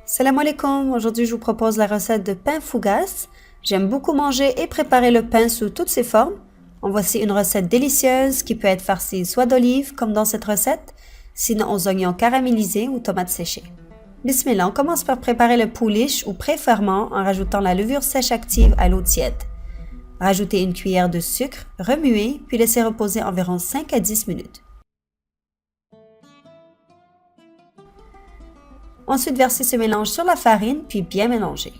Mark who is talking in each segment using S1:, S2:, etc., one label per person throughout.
S1: Salam alaikum, aujourd'hui je vous propose la recette de pain fougasse. J'aime beaucoup manger et préparer le pain sous toutes ses formes. En voici une recette délicieuse qui peut être farcie soit d'olives comme dans cette recette, sinon aux oignons caramélisés ou tomates séchées. Bismillah, on commence par préparer le pouliche ou pré-ferment en rajoutant la levure sèche active à l'eau tiède. Rajoutez une cuillère de sucre, remuez, puis laissez reposer environ 5 à 10 minutes. Ensuite, versez ce mélange sur la farine, puis bien mélanger.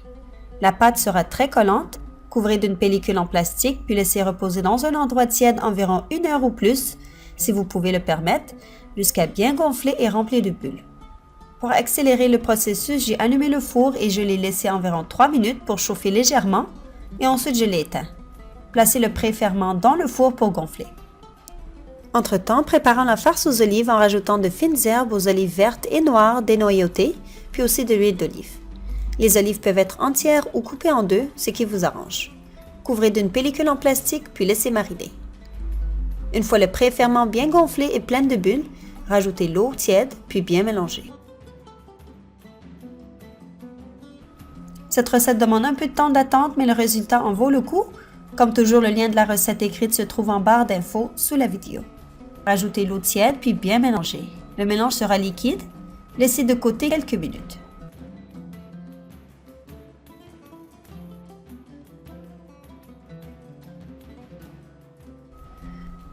S1: La pâte sera très collante. Couvrez d'une pellicule en plastique, puis laissez reposer dans un endroit tiède environ 1 heure ou plus, si vous pouvez le permettre, jusqu'à bien gonfler et remplir de bulles. Pour accélérer le processus, j'ai allumé le four et je l'ai laissé environ 3 minutes pour chauffer légèrement, et ensuite je l'ai éteint. Placez le pré-ferment dans le four pour gonfler. Entre-temps, préparons la farce aux olives en rajoutant de fines herbes aux olives vertes et noires dénoyautées, puis aussi de l'huile d'olive. Les olives peuvent être entières ou coupées en deux, ce qui vous arrange. Couvrez d'une pellicule en plastique, puis laissez mariner. Une fois le pré-ferment bien gonflé et plein de bulles, rajoutez l'eau tiède, puis bien mélanger. Cette recette demande un peu de temps d'attente, mais le résultat en vaut le coup. Comme toujours, le lien de la recette écrite se trouve en barre d'infos sous la vidéo. Rajoutez l'eau tiède puis bien mélanger. Le mélange sera liquide. Laissez de côté quelques minutes.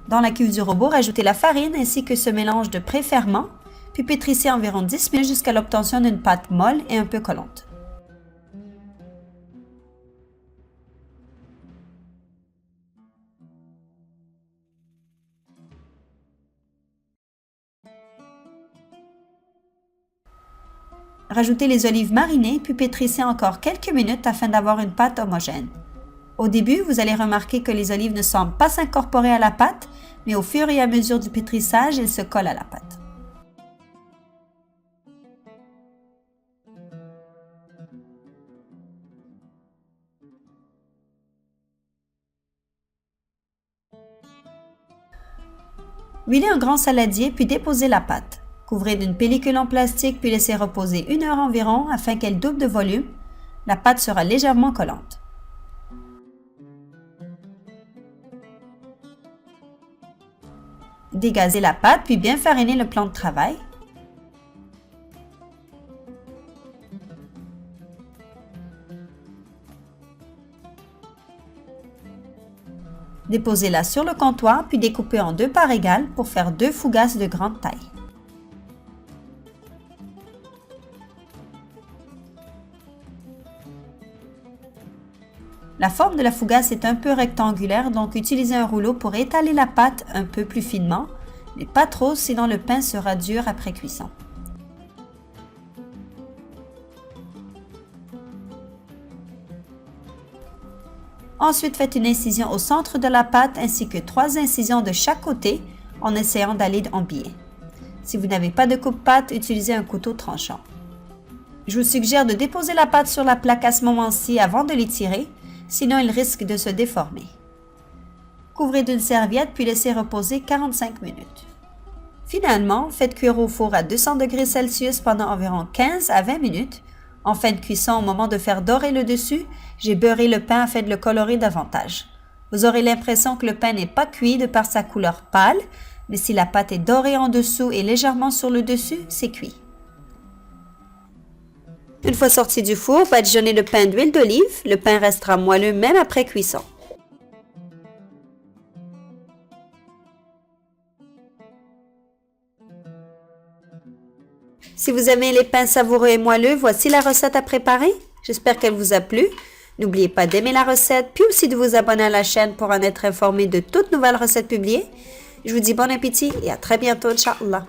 S1: Dans la cuve du robot, rajoutez la farine ainsi que ce mélange de pré-ferment, puis pétrissez environ 10 minutes jusqu'à l'obtention d'une pâte molle et un peu collante. Rajoutez les olives marinées puis pétrissez encore quelques minutes afin d'avoir une pâte homogène. Au début, vous allez remarquer que les olives ne semblent pas s'incorporer à la pâte, mais au fur et à mesure du pétrissage, elles se collent à la pâte. Huilez un grand saladier puis déposez la pâte. Couvrez d'une pellicule en plastique puis laissez reposer 1 heure environ afin qu'elle double de volume. La pâte sera légèrement collante. Dégazez la pâte puis bien fariner le plan de travail. Déposez-la sur le comptoir puis découpez en 2 parts égales pour faire 2 fougasses de grande taille. La forme de la fougasse est un peu rectangulaire, donc utilisez un rouleau pour étaler la pâte un peu plus finement, mais pas trop sinon le pain sera dur après cuisson. Ensuite, faites une incision au centre de la pâte ainsi que 3 incisions de chaque côté en essayant d'aller en biais. Si vous n'avez pas de coupe-pâte, utilisez un couteau tranchant. Je vous suggère de déposer la pâte sur la plaque à ce moment-ci avant de l'étirer, sinon il risque de se déformer. Couvrez d'une serviette puis laissez reposer 45 minutes. Finalement, faites cuire au four à 200 degrés Celsius pendant environ 15 à 20 minutes. En fin de cuisson, au moment de faire dorer le dessus, j'ai beurré le pain afin de le colorer davantage. Vous aurez l'impression que le pain n'est pas cuit de par sa couleur pâle, mais si la pâte est dorée en dessous et légèrement sur le dessus, c'est cuit. Une fois sorti du four, badigeonnez le pain d'huile d'olive. Le pain restera moelleux même après cuisson. Si vous aimez les pains savoureux et moelleux, voici la recette à préparer. J'espère qu'elle vous a plu. N'oubliez pas d'aimer la recette, puis aussi de vous abonner à la chaîne pour en être informé de toutes nouvelles recettes publiées. Je vous dis bon appétit et à très bientôt, Inch'Allah.